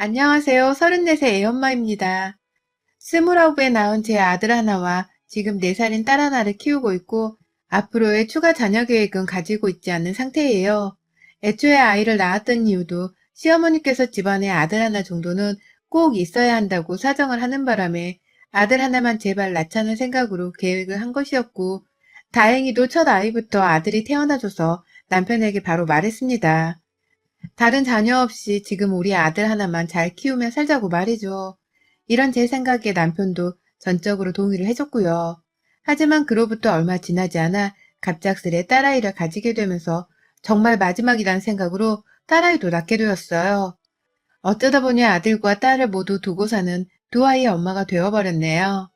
안녕하세요. 34세 애엄마입니다. 스물아홉에 낳은 제 아들 하나와 지금 4살인 딸 하나를 키우고 있고 앞으로의 추가 자녀 계획은 가지고 있지 않는 상태예요. 애초에 아이를 낳았던 이유도 시어머니께서 집안에 아들 하나 정도는 꼭 있어야 한다고 사정을 하는 바람에 아들 하나만 제발 낳자는 생각으로 계획을 한 것이었고 다행히도 첫 아이부터 아들이 태어나줘서 남편에게 바로 말했습니다. 다른 자녀 없이 지금 우리 아들 하나만 잘 키우며 살자고 말이죠. 이런 제 생각에 남편도 전적으로 동의를 해줬고요. 하지만 그로부터 얼마 지나지 않아 갑작스레 딸아이를 가지게 되면서 정말 마지막이라는 생각으로 딸아이도 낳게 되었어요. 어쩌다 보니 아들과 딸을 모두 두고 사는 두 아이의 엄마가 되어버렸네요.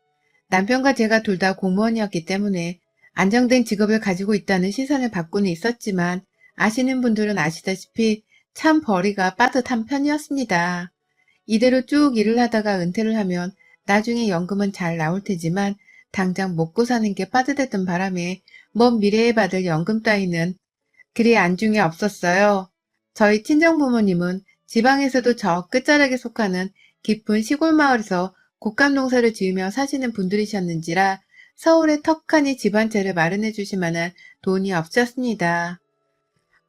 남편과 제가 둘 다 공무원이었기 때문에 안정된 직업을 가지고 있다는 시선을 받고는 있었지만 아시는 분들은 아시다시피 참 벌이가 빠듯한 편이었습니다. 이대로 쭉 일을 하다가 은퇴를 하면 나중에 연금은 잘 나올 테지만 당장 먹고 사는 게 빠듯했던 바람에 먼 미래에 받을 연금 따위는 그리 안중에 없었어요. 저희 친정부모님은 지방에서도 저 끝자락에 속하는 깊은 시골 마을에서 곶감 농사를 지으며 사시는 분들이셨는지라 서울에 턱하니 집안채를 마련해 주실 만한 돈이 없었습니다.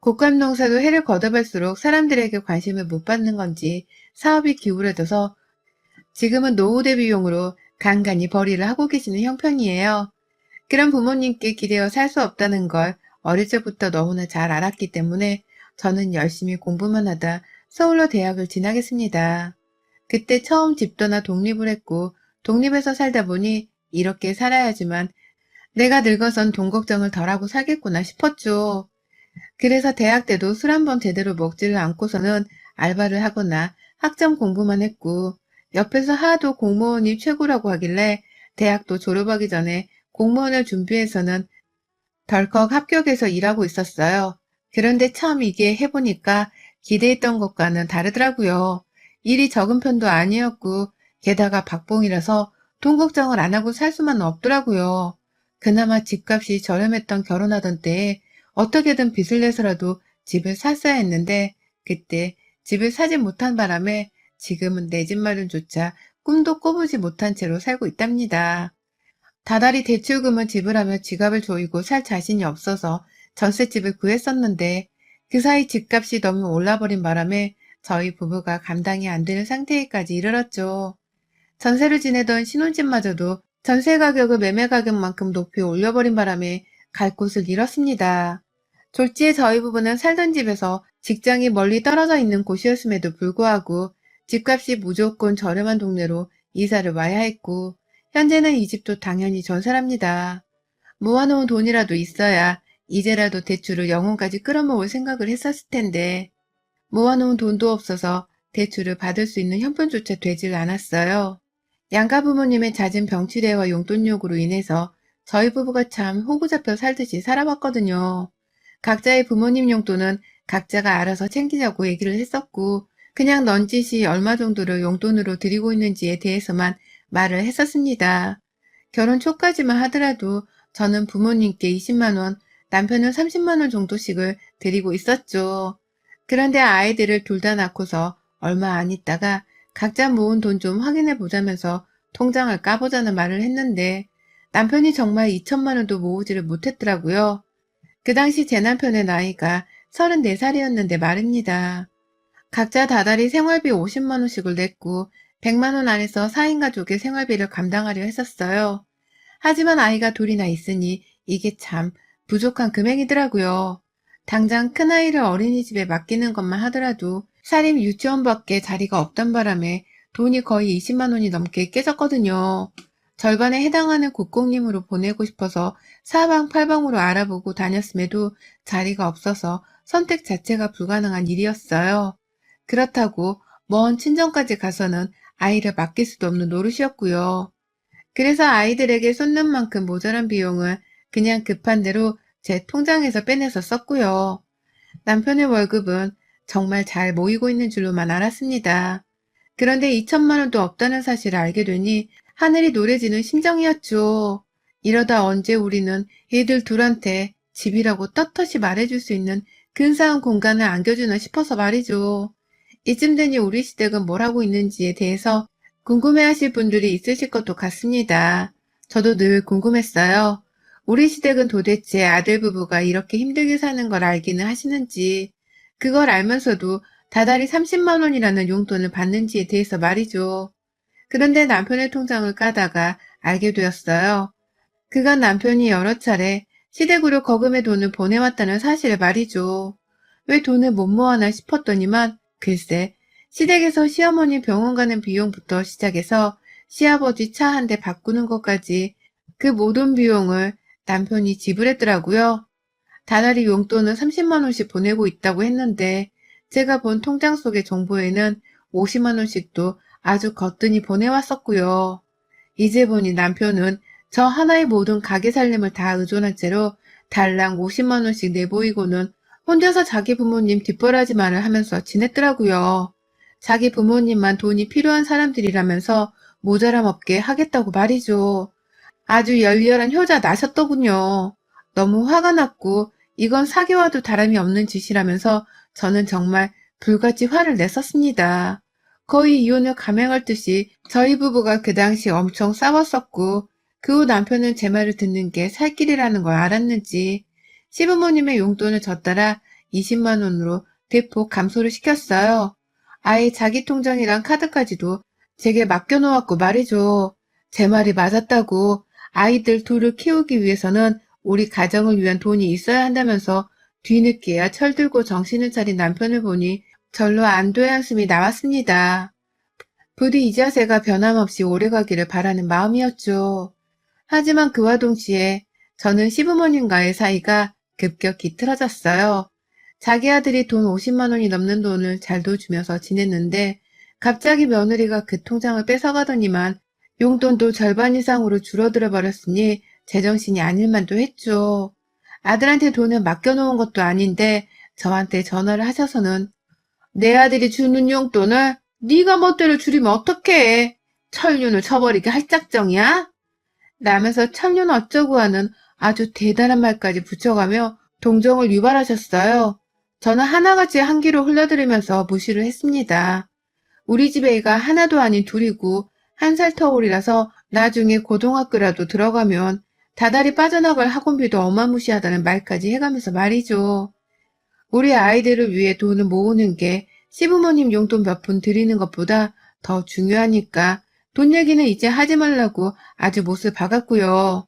곶감 농사도 해를 걷어갈수록 사람들에게 관심을 못 받는 건지 사업이 기울어져서 지금은 노후 대비용으로 간간히 벌이를 하고 계시는 형편이에요. 그런 부모님께 기대어 살 수 없다는 걸 어릴 적부터 너무나 잘 알았기 때문에 저는 열심히 공부만 하다 서울로 대학을 진학했습니다. 그때 처음 집 떠나 독립을 했고 독립해서 살다 보니 이렇게 살아야지만 내가 늙어선 돈 걱정을 덜하고 살겠구나 싶었죠. 그래서 대학 때도 술 한 번 제대로 먹지를 않고서는 알바를 하거나 학점 공부만 했고 옆에서 하도 공무원이 최고라고 하길래 대학도 졸업하기 전에 공무원을 준비해서는 덜컥 합격해서 일하고 있었어요. 그런데 참 이게 해보니까 기대했던 것과는 다르더라고요. 일이 적은 편도 아니었고 게다가 박봉이라서 돈 걱정을 안 하고 살 수만 없더라고요. 그나마 집값이 저렴했던 결혼하던 때에 어떻게든 빚을 내서라도 집을 샀어야 했는데 그때 집을 사지 못한 바람에 지금은 내 집 마련조차 꿈도 꿔보지 못한 채로 살고 있답니다. 다달이 대출금을 지불하며 지갑을 조이고 살 자신이 없어서 전셋집을 구했었는데 그 사이 집값이 너무 올라버린 바람에 저희 부부가 감당이 안 되는 상태에까지 이르렀죠. 전세를 지내던 신혼집마저도 전세 가격을 매매 가격만큼 높이 올려버린 바람에 갈 곳을 잃었습니다. 졸지에 저희 부부는 살던 집에서 직장이 멀리 떨어져 있는 곳이었음에도 불구하고 집값이 무조건 저렴한 동네로 이사를 와야 했고 현재는 이 집도 당연히 전세랍니다. 모아놓은 돈이라도 있어야 이제라도 대출을 영혼까지 끌어모을 생각을 했었을 텐데 모아놓은 돈도 없어서 대출을 받을 수 있는 형편조차 되질 않았어요. 양가 부모님의 잦은 병치레와 용돈 요구로 인해서 저희 부부가 참 호구 잡혀 살듯이 살아왔거든요. 각자의 부모님 용돈은 각자가 알아서 챙기자고 얘기를 했었고 그냥 넌지시 얼마 정도를 용돈으로 드리고 있는지에 대해서만 말을 했었습니다. 결혼 초까지만 하더라도 저는 부모님께 20만 원, 남편은 30만 원 정도씩을 드리고 있었죠. 그런데 아이들을 둘 다 낳고서 얼마 안 있다가 각자 모은 돈 좀 확인해 보자면서 통장을 까보자는 말을 했는데 남편이 정말 2천만 원도 모으지를 못했더라고요. 그 당시 제 남편의 나이가 34살이었는데 말입니다. 각자 다달이 생활비 50만 원씩을 냈고 100만 원 안에서 4인 가족의 생활비를 감당하려 했었어요. 하지만 아이가 둘이나 있으니 이게 참 부족한 금액이더라고요. 당장 큰아이를 어린이집에 맡기는 것만 하더라도 사립 유치원밖에 자리가 없던 바람에 돈이 거의 20만 원이 넘게 깨졌거든요. 절반에 해당하는 국공립으로 보내고 싶어서 사방팔방으로 알아보고 다녔음에도 자리가 없어서 선택 자체가 불가능한 일이었어요. 그렇다고 먼 친정까지 가서는 아이를 맡길 수도 없는 노릇이었고요. 그래서 아이들에게 쏟는 만큼 모자란 비용은 그냥 급한 대로 제 통장에서 빼내서 썼고요. 남편의 월급은 정말 잘 모이고 있는 줄로만 알았습니다. 그런데 2천만 원도 없다는 사실을 알게 되니 하늘이 노래지는 심정이었죠. 이러다 언제 우리는 얘들 둘한테 집이라고 떳떳이 말해줄 수 있는 근사한 공간을 안겨주나 싶어서 말이죠. 이쯤 되니 우리 시댁은 뭘 하고 있는지에 대해서 궁금해하실 분들이 있으실 것도 같습니다. 저도 늘 궁금했어요. 우리 시댁은 도대체 아들 부부가 이렇게 힘들게 사는 걸 알기는 하시는지, 그걸 알면서도 다달이 30만 원이라는 용돈을 받는지에 대해서 말이죠. 그런데 남편의 통장을 까다가 알게 되었어요. 그간 남편이 여러 차례 시댁으로 거금의 돈을 보내왔다는 사실을 말이죠. 왜 돈을 못 모아나 싶었더니만 글쎄 시댁에서 시어머니 병원 가는 비용부터 시작해서 시아버지 차 한 대 바꾸는 것까지 그 모든 비용을 남편이 지불했더라고요. 다달이 용돈은 30만 원씩 보내고 있다고 했는데 제가 본 통장 속의 정보에는 50만 원씩도 아주 거뜬히 보내왔었고요. 이제 보니 남편은 저 하나의 모든 가게 살림을 다 의존한 채로 달랑 50만 원씩 내보이고는 혼자서 자기 부모님 뒷바라지만을 하면서 지냈더라고요. 자기 부모님만 돈이 필요한 사람들이라면서 모자람 없게 하겠다고 말이죠. 아주 열렬한 효자 나셨더군요. 너무 화가 났고 이건 사기와도 다름이 없는 짓이라면서 저는 정말 불같이 화를 냈었습니다. 거의 이혼을 감행할 듯이 저희 부부가 그 당시 엄청 싸웠었고 그 후 남편은 제 말을 듣는 게 살 길이라는 걸 알았는지 시부모님의 용돈을 졌따라 20만 원으로 대폭 감소를 시켰어요. 아예 자기 통장이랑 카드까지도 제게 맡겨놓았고 말이죠. 제 말이 맞았다고 아이들 둘을 키우기 위해서는 우리 가정을 위한 돈이 있어야 한다면서 뒤늦게야 철들고 정신을 차린 남편을 보니 절로 안도의 한숨이 나왔습니다. 부디 이 자세가 변함없이 오래가기를 바라는 마음이었죠. 하지만 그와 동시에 저는 시부모님과의 사이가 급격히 틀어졌어요. 자기 아들이 돈 50만 원이 넘는 돈을 잘도 주면서 지냈는데 갑자기 며느리가 그 통장을 뺏어가더니만 용돈도 절반 이상으로 줄어들어 버렸으니 제정신이 아닐 만도 했죠. 아들한테 돈을 맡겨놓은 것도 아닌데 저한테 전화를 하셔서는 내 아들이 주는 용돈을 네가 멋대로 줄이면 어떡해. 천륜을 쳐버리게 할 작정이야? 라면서 천륜 어쩌고 하는 아주 대단한 말까지 붙여가며 동정을 유발하셨어요. 저는 하나같이 한기로 흘려들으면서 무시를 했습니다. 우리 집 애가 하나도 아닌 둘이고 1살 터울이라서 나중에 고등학교라도 들어가면 다달이 빠져나갈 학원비도 어마무시하다는 말까지 해가면서 말이죠. 우리 아이들을 위해 돈을 모으는 게 시부모님 용돈 몇 푼 드리는 것보다 더 중요하니까 돈 얘기는 이제 하지 말라고 아주 못을 박았고요.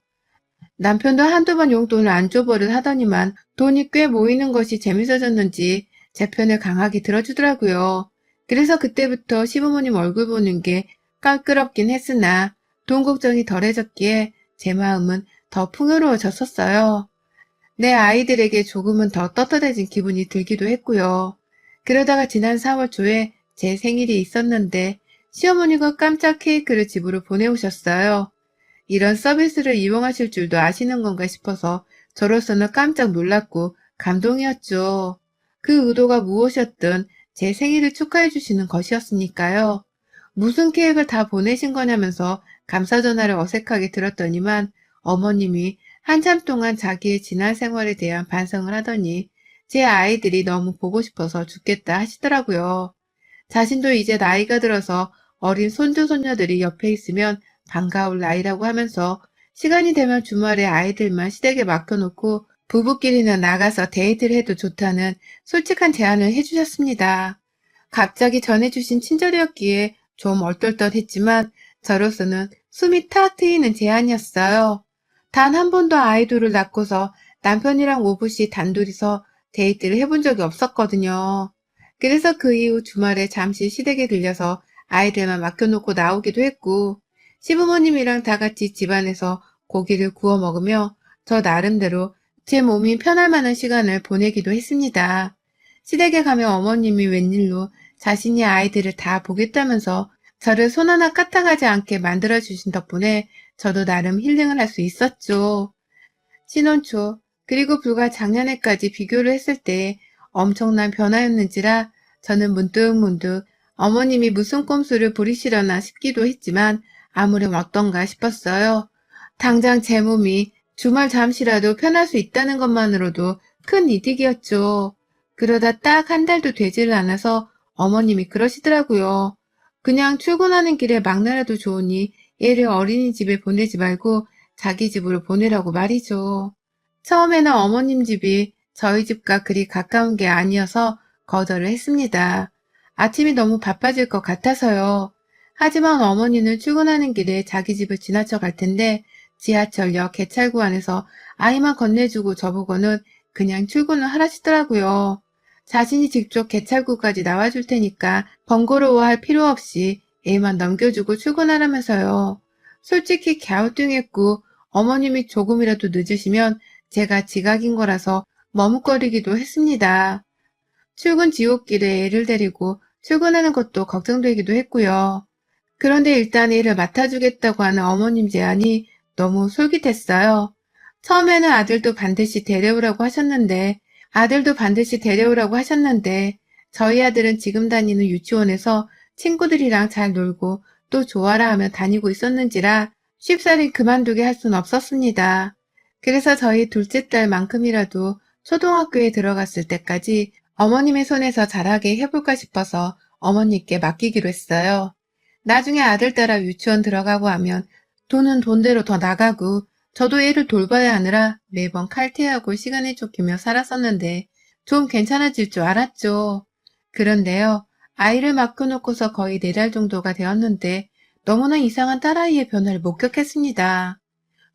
남편도 한두 번 용돈을 안 줘버릇 하더니만 돈이 꽤 모이는 것이 재밌어졌는지 제 편을 강하게 들어주더라고요. 그래서 그때부터 시부모님 얼굴 보는 게 깔끄럽긴 했으나 돈 걱정이 덜해졌기에 제 마음은 더 풍요로워졌었어요. 내 아이들에게 조금은 더 떳떳해진 기분이 들기도 했고요. 그러다가 지난 4월 초에 제 생일이 있었는데 시어머니가 깜짝 케이크를 집으로 보내오셨어요. 이런 서비스를 이용하실 줄도 아시는 건가 싶어서 저로서는 깜짝 놀랐고 감동이었죠. 그 의도가 무엇이었든 제 생일을 축하해 주시는 것이었으니까요. 무슨 계획을 다 보내신 거냐면서 감사 전화를 어색하게 들었더니만 어머님이 한참 동안 자기의 지난 생활에 대한 반성을 하더니 제 아이들이 너무 보고 싶어서 죽겠다 하시더라고요. 자신도 이제 나이가 들어서 어린 손주, 손녀들이 옆에 있으면 반가울 나이라고 하면서 시간이 되면 주말에 아이들만 시댁에 맡겨놓고 부부끼리는 나가서 데이트를 해도 좋다는 솔직한 제안을 해주셨습니다. 갑자기 전해주신 친절이었기에 좀 얼떨떨했지만 저로서는 숨이 탁 트이는 제안이었어요. 단 한 번도 아이돌을 낳고서 남편이랑 오붓이 단둘이서 데이트를 해본 적이 없었거든요. 그래서 그 이후 주말에 잠시 시댁에 들려서 아이들만 맡겨놓고 나오기도 했고 시부모님이랑 다 같이 집안에서 고기를 구워 먹으며 저 나름대로 제 몸이 편할 만한 시간을 보내기도 했습니다. 시댁에 가면 어머님이 웬일로 자신이 아이들을 다 보겠다면서 저를 손 하나 까딱하지 않게 만들어주신 덕분에 저도 나름 힐링을 할 수 있었죠. 신혼 초 그리고 불과 작년에까지 비교를 했을 때 엄청난 변화였는지라 저는 문득문득 어머님이 무슨 꼼수를 부리시려나 싶기도 했지만 아무렴 어떤가 싶었어요. 당장 제 몸이 주말 잠시라도 편할 수 있다는 것만으로도 큰 이득이었죠. 그러다 딱 한 달도 되지를 않아서 어머님이 그러시더라고요. 그냥 출근하는 길에 막내라도 좋으니 애를 어린이집에 보내지 말고 자기 집으로 보내라고 말이죠. 처음에는 어머님 집이 저희 집과 그리 가까운 게 아니어서 거절을 했습니다. 아침이 너무 바빠질 것 같아서요. 하지만 어머니는 출근하는 길에 자기 집을 지나쳐 갈 텐데 지하철역 개찰구 안에서 아이만 건네주고 저보고는 그냥 출근을 하라시더라고요. 자신이 직접 개찰구까지 나와줄 테니까 번거로워할 필요 없이 애만 넘겨주고 출근하라면서요. 솔직히 갸우뚱했고 어머님이 조금이라도 늦으시면 제가 지각인 거라서 머뭇거리기도 했습니다. 출근 지옥길에 애를 데리고 출근하는 것도 걱정되기도 했고요. 그런데 일단 애를 맡아주겠다고 하는 어머님 제안이 너무 솔깃했어요. 처음에는 아들도 반드시 데려오라고 하셨는데, 저희 아들은 지금 다니는 유치원에서 친구들이랑 잘 놀고 또 좋아라 하며 다니고 있었는지라 쉽사리 그만두게 할 순 없었습니다. 그래서 저희 둘째 딸만큼이라도 초등학교에 들어갔을 때까지 어머님의 손에서 자라게 해볼까 싶어서 어머니께 맡기기로 했어요. 나중에 아들 따라 유치원 들어가고 하면 돈은 돈대로 더 나가고 저도 애를 돌봐야 하느라 매번 칼퇴하고 시간을 쫓기며 살았었는데 좀 괜찮아질 줄 알았죠. 그런데요, 아이를 맡겨놓고서 거의 4달 정도가 되었는데 너무나 이상한 딸아이의 변화를 목격했습니다.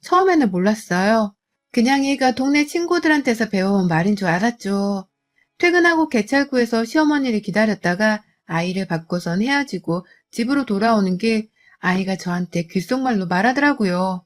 처음에는 몰랐어요. 그냥 얘가 동네 친구들한테서 배워온 말인 줄 알았죠. 퇴근하고 개찰구에서 시어머니를 기다렸다가 아이를 받고선 헤어지고 집으로 돌아오는 길 아이가 저한테 귓속말로 말하더라고요.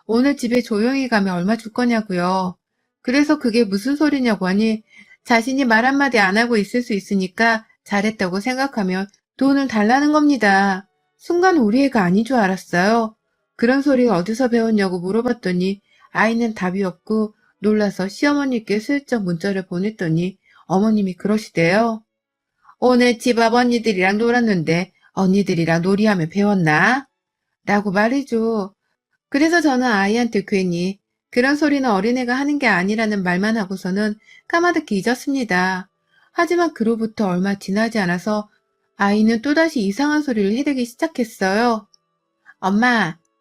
오늘 집에 조용히 가면 얼마 줄 거냐고요. 그래서 그게 무슨 소리냐고 하니 자신이 말 한마디 안 하고 있을 수 있으니까 잘했다고 생각하면 돈을 달라는 겁니다. 순간 우리 애가 아닌 줄 알았어요. 그런 소리 어디서 배웠냐고 물어봤더니 아이는 답이 없고 놀라서 시어머니께 슬쩍 문자를 보냈더니 어머님이 그러시대요. 오늘 집 아버님들이랑 놀았는데 언니들이랑 놀이하며 배웠나? 라고 말이죠. 그래서 저는 아이한테 괜히 그런 소리는 어린애가 하는 게 아니라는 말만 하고서는 까마득히 잊었습니다. 하지만 그로부터 얼마 지나지 않아서 아이는 또다시 이상한 소리를 해대기 시작했어요.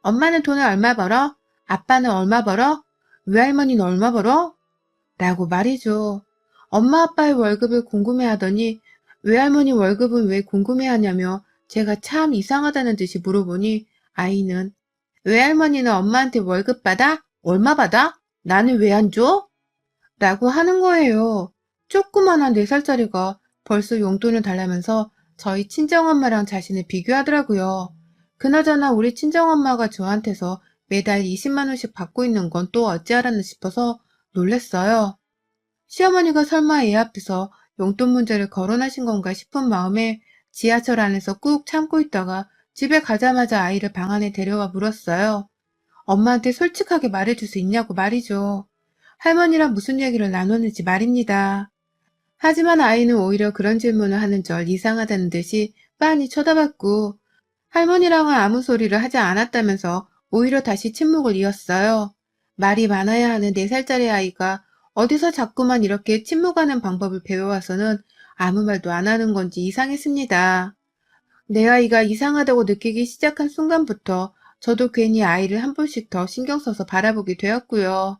엄마는 돈을 얼마 벌어? 아빠는 얼마 벌어? 외할머니는 얼마 벌어? 라고 말이죠. 엄마 아빠의 월급을 궁금해하더니 외할머니 월급은 왜 궁금해하냐며 제가 참 이상하다는 듯이 물어보니 아이는 외할머니는 엄마한테 월급 받아? 얼마 받아? 나는 왜 안 줘? 라고 하는 거예요. 조그만한 4살짜리가 벌써 용돈을 달라면서 저희 친정엄마랑 자신을 비교하더라고요. 그나저나 우리 친정엄마가 저한테서 매달 20만 원씩 받고 있는 건 또 어찌 알았나 싶어서 놀랬어요. 시어머니가 설마 애 앞에서 용돈 문제를 거론하신 건가 싶은 마음에 지하철 안에서 꾹 참고 있다가 집에 가자마자 아이를 방 안에 데려와 물었어요. 엄마한테 솔직하게 말해줄 수 있냐고 말이죠. 할머니랑 무슨 얘기를 나눴는지 말입니다. 하지만 아이는 오히려 그런 질문을 하는 절 이상하다는 듯이 빤히 쳐다봤고 할머니랑은 아무 소리를 하지 않았다면서 오히려 다시 침묵을 이었어요. 말이 많아야 하는 4살짜리 아이가 어디서 자꾸만 이렇게 침묵하는 방법을 배워와서는 아무 말도 안 하는 건지 이상했습니다. 내 아이가 이상하다고 느끼기 시작한 순간부터 저도 괜히 아이를 한 번씩 더 신경 써서 바라보게 되었고요.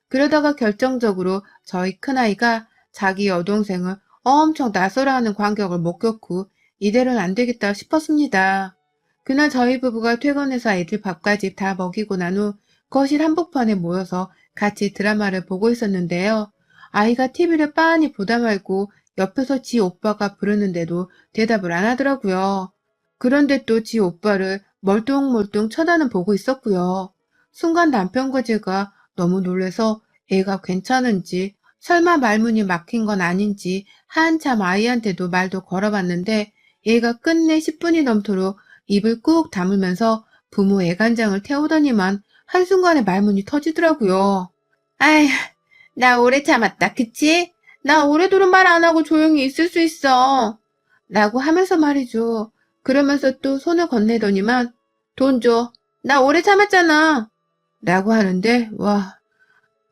그러다가 결정적으로 저희 큰아이가 자기 여동생을 엄청 나서라하는 광경을 목격후 이대로는 안 되겠다 싶었습니다. 그날 저희 부부가 퇴근해서 애들 밥까지 다 먹이고 난 후 거실 한복판에 모여서 같이 드라마를 보고 있었는데요. 아이가 TV를 빤히 보다 말고 옆에서 지 오빠가 부르는데도 대답을 안 하더라고요. 그런데 또 지 오빠를 멀뚱멀뚱 쳐다는 보고 있었고요. 순간 남편과 제가 너무 놀래서 애가 괜찮은지 설마 말문이 막힌 건 아닌지 한참 아이한테도 말도 걸어봤는데 얘가 끝내 10분이 넘도록 입을 꾹 다물면서 부모 애간장을 태우더니만 한순간에 말문이 터지더라고요. 아휴, 나 오래 참았다, 그치? 나 오래도록 말 안 하고 조용히 있을 수 있어. 라고 하면서 말이죠. 그러면서 또 손을 건네더니만 돈 줘. 나 오래 참았잖아. 라고 하는데 와,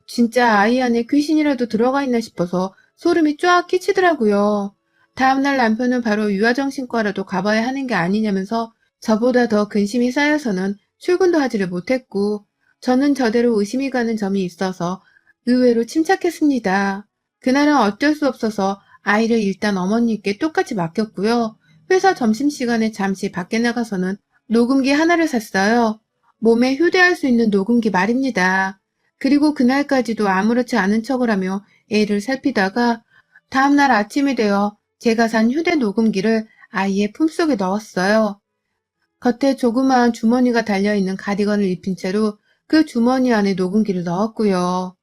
진짜 아이 안에 귀신이라도 들어가 있나 싶어서 소름이 쫙 끼치더라고요. 다음날 남편은 바로 유아정신과라도 가봐야 하는 게 아니냐면서 저보다 더 근심이 쌓여서는 출근도 하지를 못했고, 저는 저대로 의심이 가는 점이 있어서 의외로 침착했습니다. 그날은 어쩔 수 없어서 아이를 일단 어머니께 똑같이 맡겼고요. 회사 점심시간에 잠시 밖에 나가서는 녹음기 하나를 샀어요. 몸에 휴대할 수 있는 녹음기 말입니다. 그리고 그날까지도 아무렇지 않은 척을 하며 애를 살피다가 다음날 아침이 되어 제가 산 휴대 녹음기를 아이의 품속에 넣었어요. 겉에 조그마한 주머니가 달려있는 가디건을 입힌 채로 그 주머니 안에 녹음기를 넣었고요.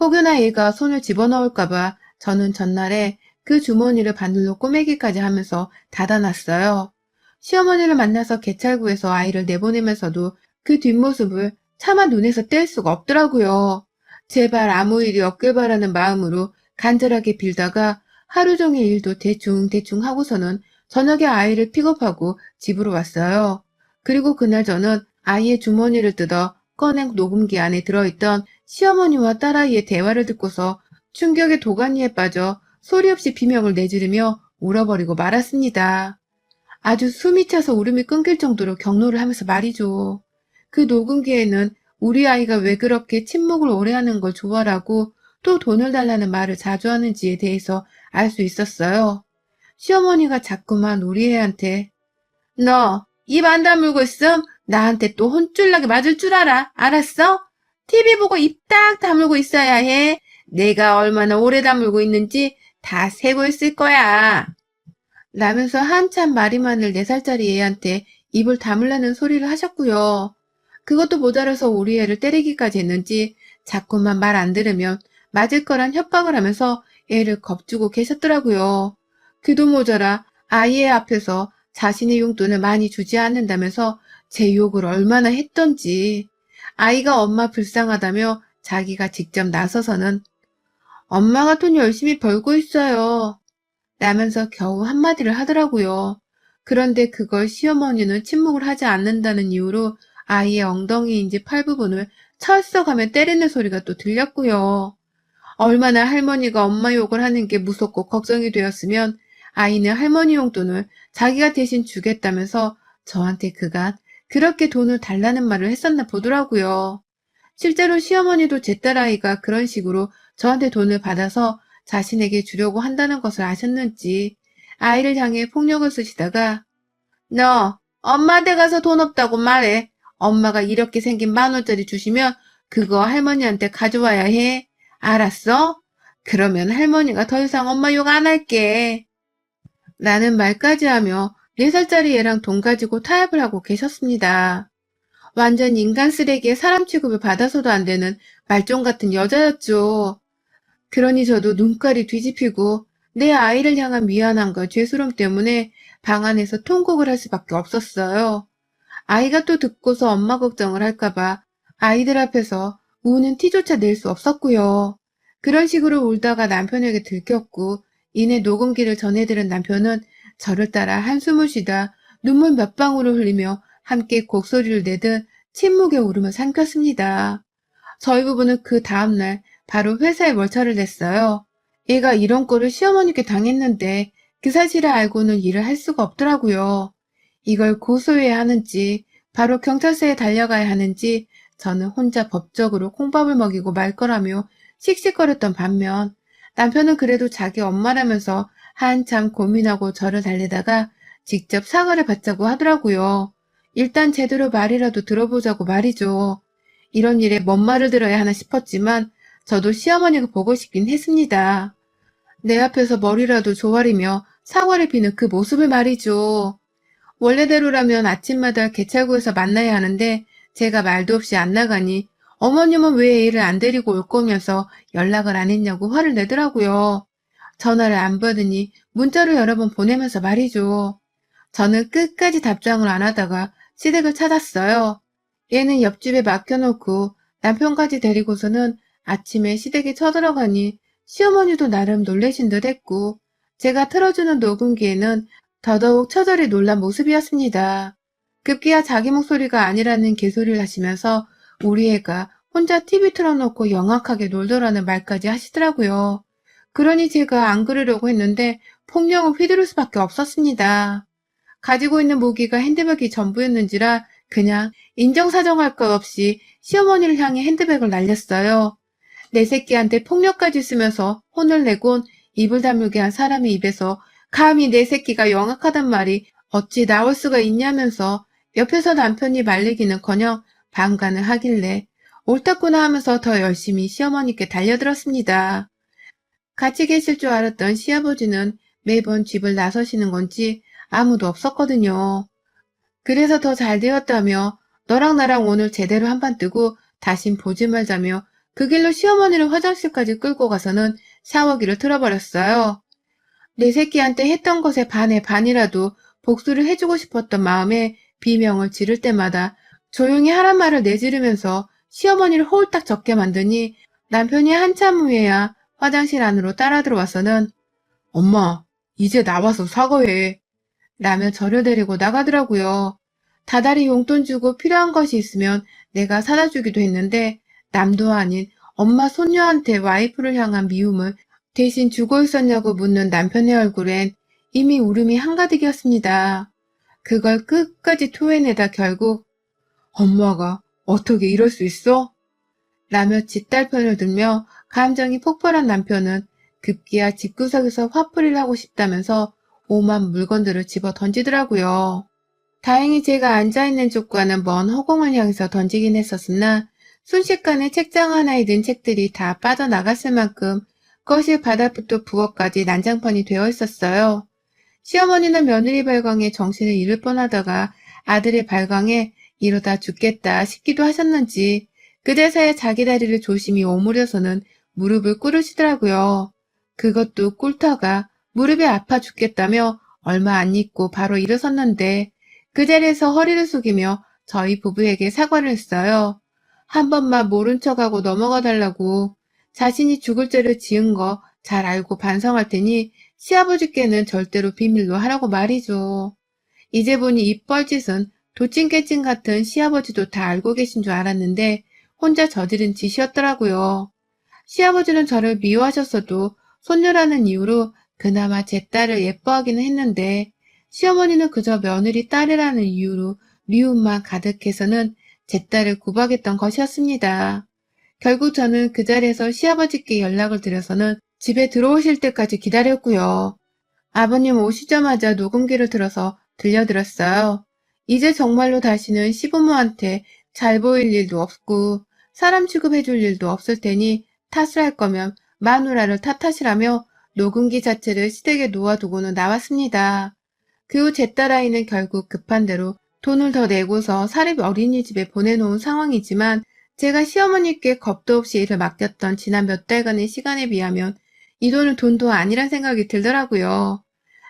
혹여나 얘가 손을 집어넣을까봐 저는 전날에 그 주머니를 바늘로 꼬매기까지 하면서 닫아놨어요. 시어머니를 만나서 개찰구에서 아이를 내보내면서도 그 뒷모습을 차마 눈에서 뗄 수가 없더라고요. 제발 아무 일이 없길 바라는 마음으로 간절하게 빌다가 하루 종일 일도 대충 하고서는 저녁에 아이를 픽업하고 집으로 왔어요. 그리고 그날 저는 아이의 주머니를 뜯어 꺼낸 녹음기 안에 들어있던 시어머니와 딸아이의 대화를 듣고서 충격의 도가니에 빠져 소리 없이 비명을 내지르며 울어버리고 말았습니다. 아주 숨이 차서 울음이 끊길 정도로 격노를 하면서 말이죠. 그 녹음기에는 우리 아이가 왜 그렇게 침묵을 오래 하는 걸 좋아하고 또 돈을 달라는 말을 자주 하는지에 대해서 알 수 있었어요. 시어머니가 자꾸만 우리 애한테 너 입 안 다물고 있음 나한테 또 혼쭐나게 맞을 줄 알아. 알았어? TV 보고 입 딱 다물고 있어야 해. 내가 얼마나 오래 다물고 있는지 다 세고 있을 거야. 라면서 한참 말이 많을 4살짜리 애한테 입을 다물라는 소리를 하셨고요. 그것도 모자라서 우리 애를 때리기까지 했는지 자꾸만 말 안 들으면 맞을 거란 협박을 하면서 애를 겁주고 계셨더라고요. 그도 모자라 아이의 앞에서 자신의 용돈을 많이 주지 않는다면서 제 욕을 얼마나 했던지. 아이가 엄마 불쌍하다며 자기가 직접 나서서는 엄마가 돈 열심히 벌고 있어요. 라면서 겨우 한마디를 하더라고요. 그런데 그걸 시어머니는 침묵을 하지 않는다는 이유로 아이의 엉덩이인지 팔 부분을 철썩하며 때리는 소리가 또 들렸고요. 얼마나 할머니가 엄마 욕을 하는 게 무섭고 걱정이 되었으면 아이는 할머니 용돈을 자기가 대신 주겠다면서 저한테 그간 그렇게 돈을 달라는 말을 했었나 보더라고요. 실제로 시어머니도 제 딸아이가 그런 식으로 저한테 돈을 받아서 자신에게 주려고 한다는 것을 아셨는지 아이를 향해 폭력을 쓰시다가 너 엄마한테 가서 돈 없다고 말해. 엄마가 이렇게 생긴 10,000원짜리 주시면 그거 할머니한테 가져와야 해. 알았어? 그러면 할머니가 더 이상 엄마 욕 안 할게. 라는 말까지 하며 4살짜리 애랑 돈 가지고 타협을 하고 계셨습니다. 완전 인간 쓰레기에 사람 취급을 받아서도 안 되는 말종 같은 여자였죠. 그러니 저도 눈깔이 뒤집히고 내 아이를 향한 미안함과 죄스러움 때문에 방 안에서 통곡을 할 수밖에 없었어요. 아이가 또 듣고서 엄마 걱정을 할까봐 아이들 앞에서 우는 티조차 낼 수 없었고요. 그런 식으로 울다가 남편에게 들켰고 이내 녹음기를 전해들은 남편은 저를 따라 한숨을 쉬다 눈물 몇 방울을 흘리며 함께 곡소리를 내듯 침묵의 울음을 삼켰습니다. 저희 부부는 그 다음날 바로 회사에 월차를 냈어요. 얘가 이런 꼴을 시어머니께 당했는데 그 사실을 알고는 일을 할 수가 없더라고요. 이걸 고소해야 하는지 바로 경찰서에 달려가야 하는지 저는 혼자 법적으로 콩밥을 먹이고 말 거라며 씩씩거렸던 반면 남편은 그래도 자기 엄마라면서 한참 고민하고 저를 달래다가 직접 사과를 받자고 하더라고요. 일단 제대로 말이라도 들어보자고 말이죠. 이런 일에 뭔 말을 들어야 하나 싶었지만 저도 시어머니가 보고 싶긴 했습니다. 내 앞에서 머리라도 조아리며 사과를 비는 그 모습을 말이죠. 원래대로라면 아침마다 개찰구에서 만나야 하는데 제가 말도 없이 안 나가니 어머님은 왜 애를 안 데리고 올 거면서 연락을 안 했냐고 화를 내더라고요. 전화를 안 받으니 문자를 여러 번 보내면서 말이죠. 저는 끝까지 답장을 안 하다가 시댁을 찾았어요. 얘는 옆집에 맡겨놓고 남편까지 데리고서는 아침에 시댁에 쳐들어가니 시어머니도 나름 놀라신 듯 했고 제가 틀어주는 녹음기에는 더더욱 처절히 놀란 모습이었습니다. 급기야 자기 목소리가 아니라는 개소리를 하시면서 우리 애가 혼자 TV 틀어놓고 영악하게 놀더라는 말까지 하시더라고요. 그러니 제가 안 그러려고 했는데 폭력을 휘두를 수밖에 없었습니다. 가지고 있는 무기가 핸드백이 전부였는지라 그냥 인정사정할 것 없이 시어머니를 향해 핸드백을 날렸어요. 내 새끼한테 폭력까지 쓰면서 혼을 내곤 입을 다물게 한 사람의 입에서 감히 내 새끼가 영악하단 말이 어찌 나올 수가 있냐면서 옆에서 남편이 말리기는커녕 방관을 하길래 옳다구나 하면서 더 열심히 시어머니께 달려들었습니다. 같이 계실 줄 알았던 시아버지는 매번 집을 나서시는 건지 아무도 없었거든요. 그래서 더 잘 되었다며 너랑 나랑 오늘 제대로 한판 뜨고 다신 보지 말자며 그 길로 시어머니를 화장실까지 끌고 가서는 샤워기를 틀어버렸어요. 내 새끼한테 했던 것의 반의 반이라도 복수를 해주고 싶었던 마음에 비명을 지를 때마다 조용히 하란 말을 내지르면서 시어머니를 홀딱 젖게 만드니 남편이 한참 후에야 화장실 안으로 따라 들어와서는 엄마, 이제 나와서 사과해. 라며 저를 데리고 나가더라고요. 다달이 용돈 주고 필요한 것이 있으면 내가 사다 주기도 했는데 남도 아닌 엄마 손녀한테 와이프를 향한 미움을 대신 주고 있었냐고 묻는 남편의 얼굴엔 이미 울음이 한가득이었습니다. 그걸 끝까지 토해내다 결국 엄마가 어떻게 이럴 수 있어? 라며 뒷딸 편을 들며 감정이 폭발한 남편은 급기야 집구석에서 화풀이를 하고 싶다면서 오만 물건들을 집어 던지더라고요. 다행히 제가 앉아있는 쪽과는 먼 허공을 향해서 던지긴 했었으나 순식간에 책장 하나에 든 책들이 다 빠져나갔을 만큼 거실 바닥부터 부엌까지 난장판이 되어 있었어요. 시어머니는 며느리 발광에 정신을 잃을 뻔하다가 아들의 발광에 이러다 죽겠다 싶기도 하셨는지 그제서야 자기 다리를 조심히 오므려서는 무릎을 꿇으시더라고요. 그것도 꿇다가 무릎이 아파 죽겠다며 얼마 안 있고 바로 일어섰는데 그 자리에서 허리를 숙이며 저희 부부에게 사과를 했어요. 한 번만 모른 척하고 넘어가 달라고 자신이 죽을 죄를 지은 거 잘 알고 반성할 테니 시아버지께는 절대로 비밀로 하라고 말이죠. 이제 보니 이 뻘짓은 도찐깨찐 같은 시아버지도 다 알고 계신 줄 알았는데 혼자 저지른 짓이었더라고요. 시아버지는 저를 미워하셨어도 손녀라는 이유로 그나마 제 딸을 예뻐하기는 했는데 시어머니는 그저 며느리 딸이라는 이유로 미움만 가득해서는 제 딸을 구박했던 것이었습니다. 결국 저는 그 자리에서 시아버지께 연락을 드려서는 집에 들어오실 때까지 기다렸고요. 아버님 오시자마자 녹음기를 틀어서 들려드렸어요. 이제 정말로 다시는 시부모한테 잘 보일 일도 없고 사람 취급해줄 일도 없을 테니 탓을 할 거면 마누라를 탓하시라며 녹음기 자체를 시댁에 놓아두고는 나왔습니다. 그 후 제 딸아이는 결국 급한 대로 돈을 더 내고서 사립 어린이집에 보내놓은 상황이지만 제가 시어머니께 겁도 없이 일을 맡겼던 지난 몇 달간의 시간에 비하면 이 돈은 돈도 아니란 생각이 들더라고요.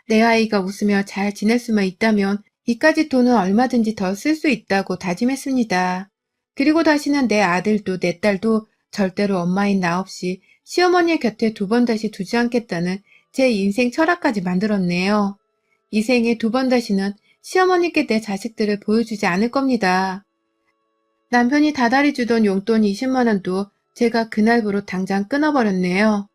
내 아이가 웃으며 잘 지낼 수만 있다면 이까짓 돈은 얼마든지 더 쓸 수 있다고 다짐했습니다. 그리고 다시는 내 아들도 내 딸도 절대로 엄마인 나 없이 시어머니의 곁에 두 번 다시 두지 않겠다는 제 인생 철학까지 만들었네요. 이 생에 두 번 다시는 시어머니께 내 자식들을 보여주지 않을 겁니다. 남편이 다달이 주던 용돈 20만 원도 제가 그날부로 당장 끊어버렸네요.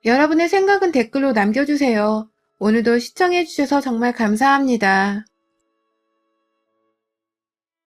여러분의 생각은 댓글로 남겨주세요. 오늘도 시청해주셔서 정말 감사합니다.